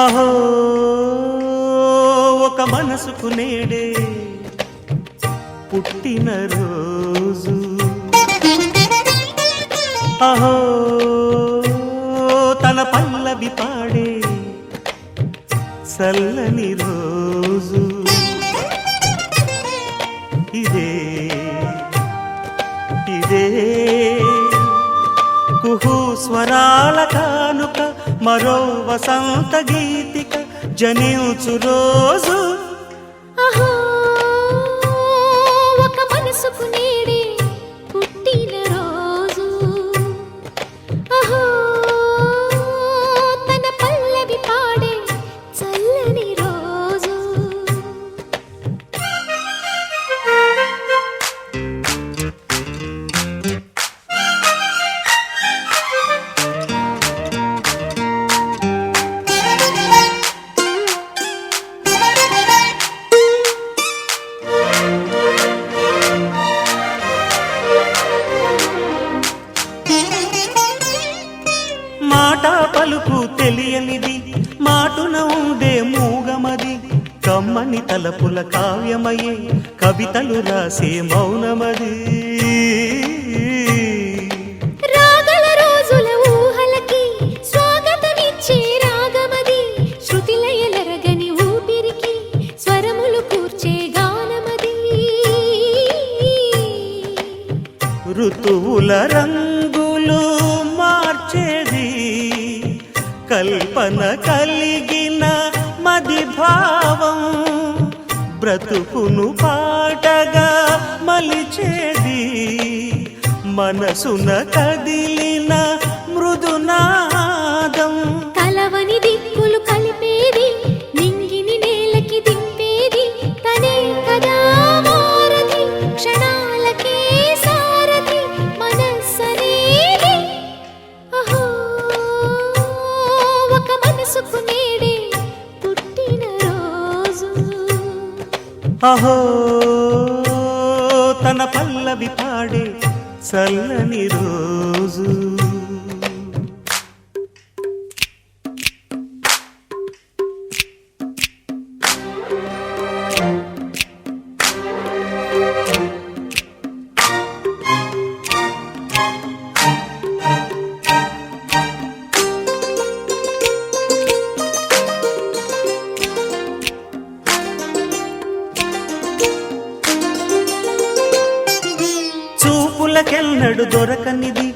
అహో ఒక మనసుకు నేడే పుట్టిన రోజు, అహో తన పల్లవి పాడే చల్లని రోజు, ఇదే ఇదే కుహు స్వరాల కానుక, మరో వసంత గీతిక జనించు రోజు. అహో ఒక మనసుకు నేడే పుట్టిన రోజు, అహో తన పల్లవి పాడే చల్లని రోజు. మాట పలుకు తెలియనిది, మాటున ఉండే మూగమది, కమ్మని తలపుల కావ్యమయే కవితలు రాసే మౌనమది. రాగల రోజుల ఊహలకి స్వాగతమిచ్చే రాగమది, శృతిలయలరగని ఊపిరికి స్వరములు కూర్చే గానమది. ఋతువుల రంగులు మార్చేది, కల్పన కలిగిన మది భావం, బ్రతుకును పాటగా మలిచేది, మనసున కదిలిన మృదునాదం. కలవని దిక్కులు కలిపేది, నింగిని నేలకి దింపేది, తనే కదా మారది, క్షణాలకే సారథి మనస్సనేది. అహో ఒక మనసుకు నేడే పుట్టిన రోజు, అహో తన పల్లవి పాడే చల్లని రోజు. చూపులకెన్నడు దొరకనిది,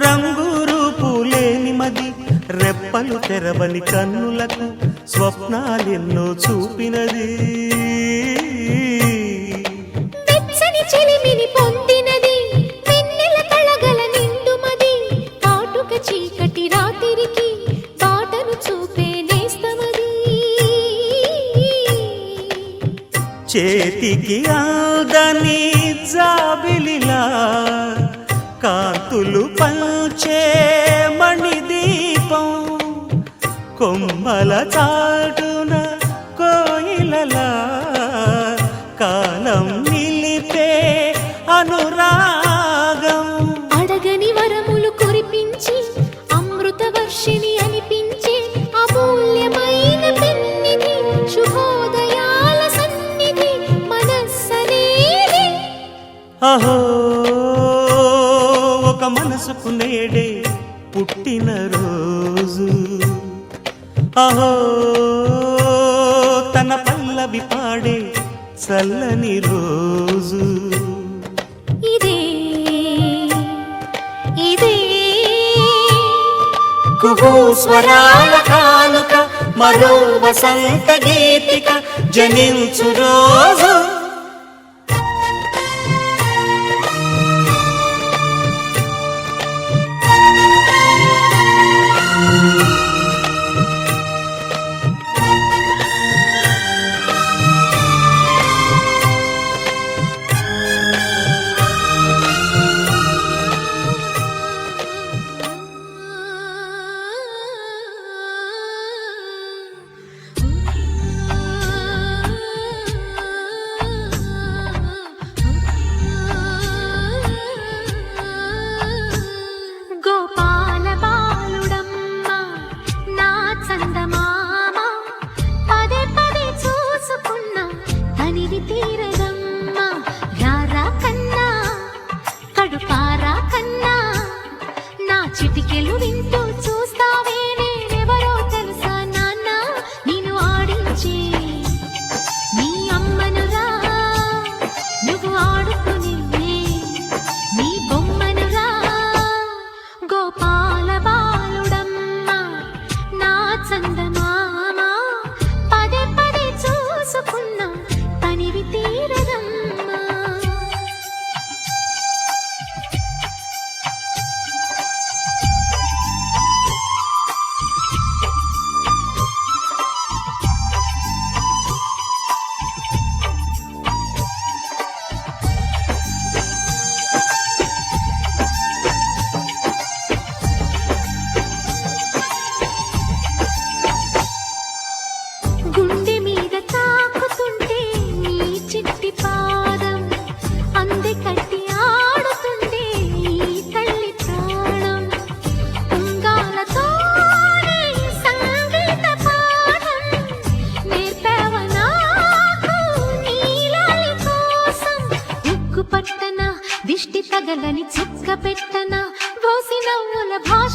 రంగు రూపు లేని మది, రెప్పలు తెరవని కన్నులకు స్వప్నాలెన్నో చూపినది. వెచ్చని చెలిమిని పొందినది, వెన్నెల కళగల నిండుమది, కాటుక చీకటి రాత్రికి బాటను చూపే నేస్తమది. చేతికి ఆదని జాబిలిలా కాంతులు పంచే మణిదీపం, కొమ్మల చాటున కోయిలలా కాలం నిలిపే అనురాగం. అడగని వరములు కురిపించి అమృత వర్షిణి అనిపించే అమూల్యమైన పెన్నిధి, శుభోదయాల సన్నిధి మనస్సనేది. అహో ఒక మనసుకు నేడే పుట్టిన రోజు, అహో తన పల్లవి పాడే చల్లని రోజు, ఇదే ఇదే కుహు స్వరాల కానుక, మరో వసంత గీతిక జనించు రోజు.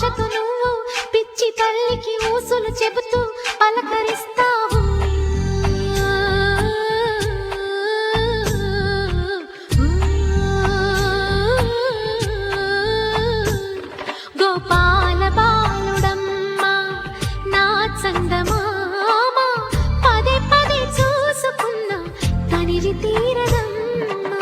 ఆశతో నువ్వు పిచ్చి తల్లికి ఊసులు చెబుతూ పలకరిస్తావు. గోపాల బాలుడమ్మ నా చందమామ పదే పదే చూసుకున్న తనివి తీరదమ్మా.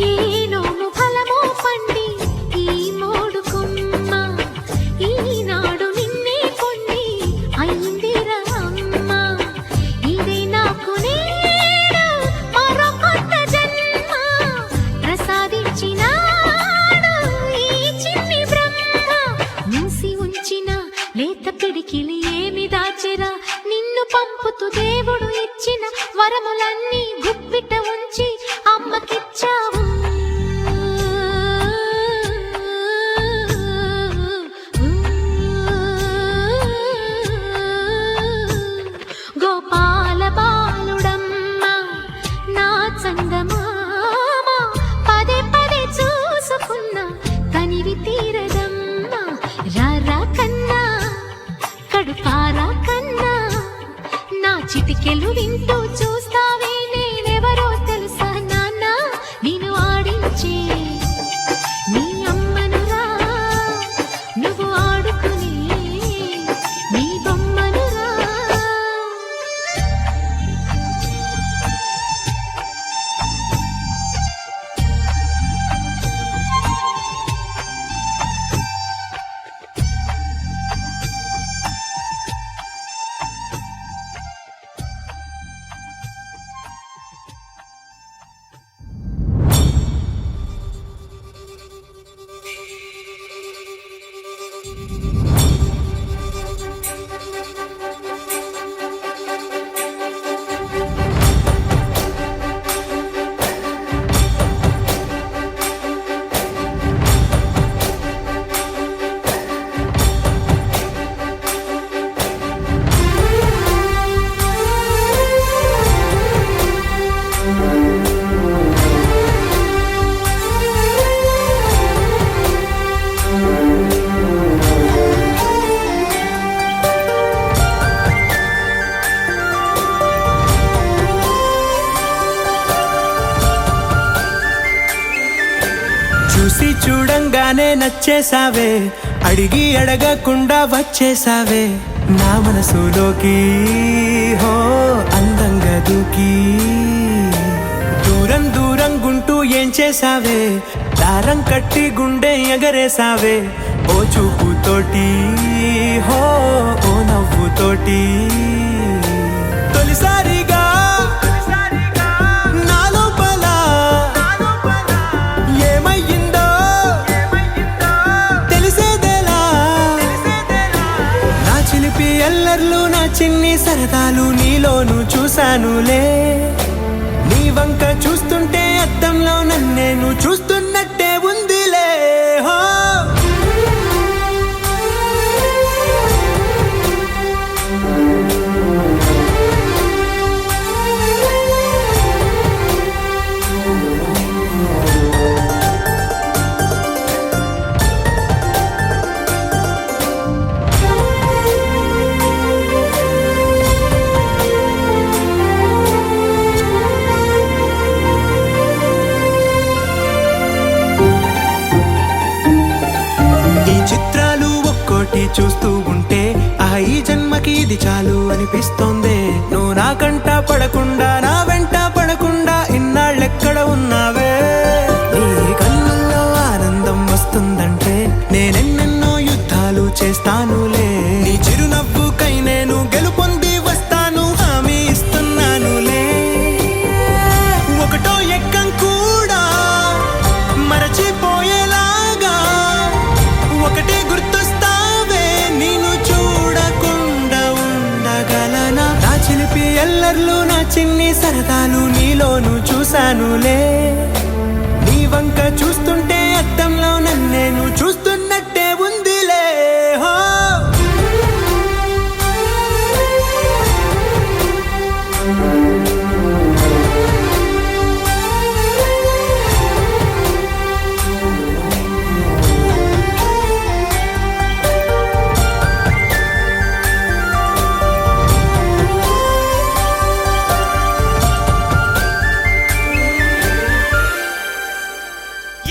ఏనోము ఫలమో పండి ఈ మోడు కొమ్మ ఈనాడు నిన్నే కొన్ని అయిందిరా అమ్మ. ఇదే నాకు నేడు మరో కొత్త జన్మ ప్రసాదించినాడు ఈ చిన్ని బ్రహ్మ. మూసి ఉంచిన లేత పిడికిలి ఏమి దాచెరా నిన్ను పంపుతూ దేవుడు ఇచ్చిన వరములన్నీ గుప్పిట ఉంచి అమ్మకిచ్చావు. గోపాల బాలుడమ్మ నా చందమామ పదే పదే చూసుకున్న తనివి తీరదమ్మా. రారా కన్నా కడుపారా కన్నా నా చిటికెలు వింటూ చూస్తావే నేనెవరో తెలుసా నాన్న. నేను ఆడించే నీ అమ్మనురా నువ్వు ఆడుకునే నీ బొమ్మనురా. చూసి చూడంగానే నచ్చేసావే అడిగి అడగకుండా వచ్చేసావే నా మనసులోకి హో అందంగా దూకి. దూరం దూరం గుంటూ ఏం చేసావే దారం కట్టి గుండె ఎగరేసావే ఓ చూపుతోటి హో ఓ నవ్వుతోటి. తొలిసారిగా నా లోపల ఏమయ్యిందో తెలిసేదేలా. నా చిలిపి ఎల్లర్లు నా చిన్ని సరదాలు నీలోను చూశానులే. నీ వంక చూస్తుంటే అద్దంలో నన్నేను చూస్తున్నట్టే ఉందిలే హో. చూస్తూ ఉంటే ఈ జన్మకి ఇది చాలు అనిపిస్తోందే. నువ్వు నా కంట పడకుండా నా వెంట పడకుండా ఇన్నాళ్ళెక్కడ ఉన్నావే. నీ కళ్ళల్లో ఆనందం వస్తుందంటే నేనెన్నెన్నో యుద్ధాలు చేస్తానులే. నీ చిరునవ్వుకై నేను గెలుపొంది వస్తాను హామీ ఇస్తున్నానులే. ఒకటో ఎక్కం కూడా మరచిపోయేలాగా ఒకటే గుర్తొస్తాయి అల్లర్లు నా చిన్ని సరదాలు నీలోను చూశానులే. నీ వంక చూస్తుంటే అద్దంలో నన్నేను చూస్తున్నట్టే ఉందిలే. హో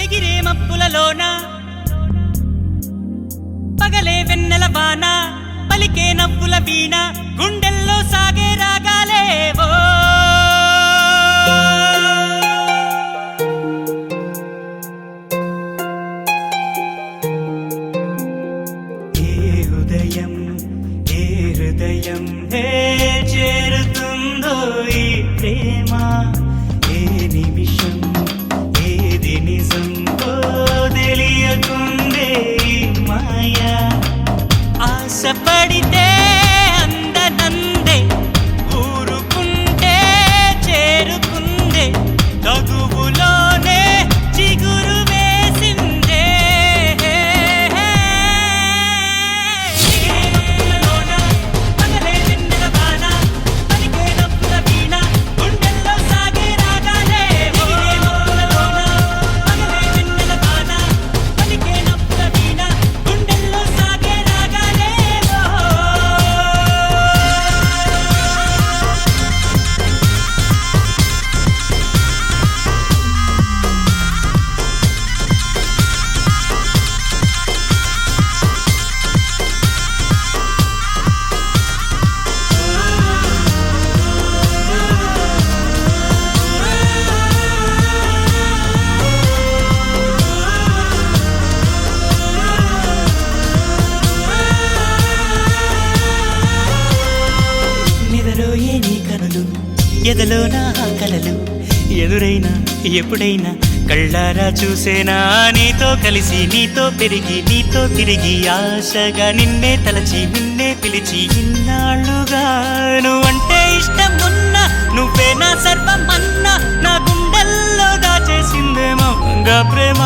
ఎగిరే మప్పులలోన పగలే వెన్నెల వాన పలికే నవ్వుల వీణ గుండెల్లో సాగే రాగాలేవో. ఏ ఉదయం ఏ హృదయం చేరుతుందో ఈ ప్రేమ, ఏ నిమిషం ఏది నిజం తెలియకుందే ఈ మాయా. ఆశపడితే అందనందే ఊరుకుంటే చేరుకుందే తగువులోనే చిగురు వేసిందే. పగలే వెన్నెల వాన పలికే నవ్వుల వీణ గుండెల్లో సాగే రాగాలే. పగలే వెన్నెల వాన పలికే నవ్వుల వీణ గుండెల్లో సాగే రాగాలేవో. నిదరోయే నీ కనులు ఎదలో నా కలలు ఎదురైనా ఎప్పుడైనా కళ్ళారా చూసేనా నీతో కలిసి నీతో పెరిగి నీతో తిరిగి ఆశగా నిన్నే తలచి నిన్నే పిలిచి ఇన్నాళ్ళుగా. నువ్వంటే ఇష్టం ఉన్నా నువ్వే నా సర్వం అన్నా నా గుండెల్లో దాచేసిందేమో మౌనంగా ప్రేమ.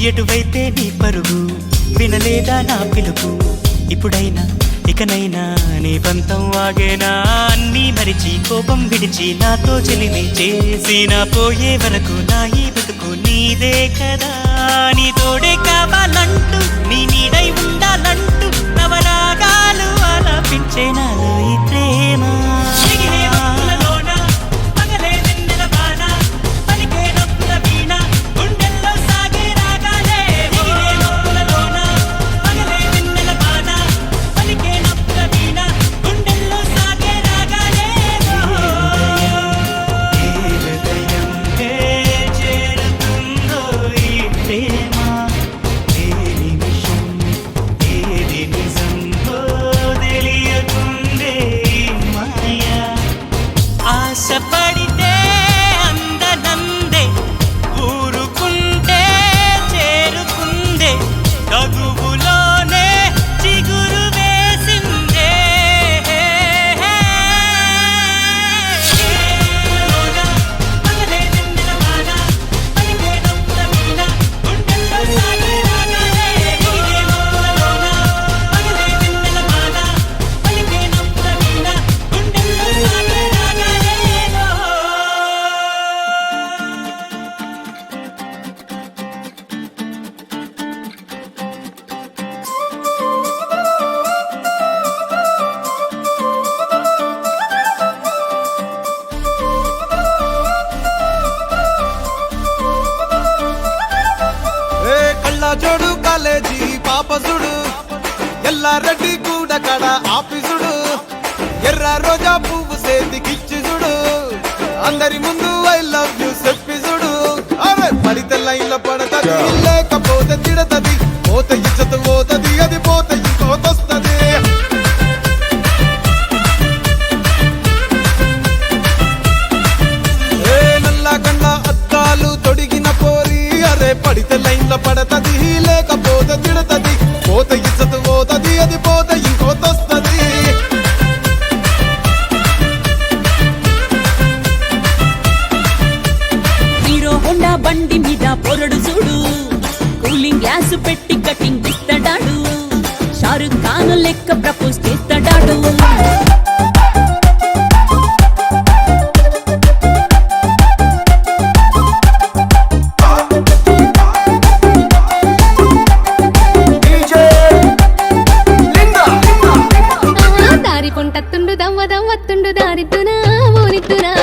ఎటువైతే నీ పరుగు వినలేదా నా పిలుపు, ఇప్పుడైనా ఇకనైనా నీ పంతం ఆగేనా. అన్నీ మరిచి కోపం విడిచి నాతో చెలిమి చేసి నా పోయే వరకు నా ఈ బతుకు నీదే కదా. నీ తోడే కావాలంటూ నీ నీడై ఉండాలంటూ నవరాగాలు ఆలపించే నాలో ఈ ప్రేమ. పగలే వెన్నెల వాన పలికే నవ్వుల వీణ గుండెల్లో సాగే రాగాలే. పగలే వెన్నెల వాన పలికే నవ్వుల వీణ గుండెల్లో సాగే రాగాలేవో. ఏ హృదయం చేరుతుందో ఈ ప్రేమ, ఏ నిమిషం ఏది నిజం తెలియకుందే ఈ మాయా. ఆశపడితే అందనందే ఊరుకుంటే చేరుకుందే తగువులోనే చిగురు వేసిందే. పగలే వెన్నెల వాన పలికే నవ్వుల వీణ గుండెల్లో సాగే రాగాలే. పగలే వెన్నెల వాన పలికే నవ్వుల వీణ గుండెల్లో సాగే రాగాలేవో. ఏ కళ్ళ జోడు కాలేజీ పాపసుడు ఎల్లారెడ్డి కూడా కడ ఆఫీసుడు ఎర్ర రోజా పువ్వు సేతికిచ్చి చూడు అందరి ముందు ఐ లవ్ యూ చెప్పి చూడు. అవే పడితే లైన్ల పడతది లేకపోతే బండి మీద పొరడు చూడు కూలింగ్ గ్యాస్ పెట్టి కటింగ్ ఇస్తాడాడు షారుఖ్ ఖాన్ లెక్క ప్రపోజ్ చేస్తాడాడు దారి పొంటత్తుండు దవ్వ దవ్వత్తుండు దారిద్దునా ఓనిద్దునా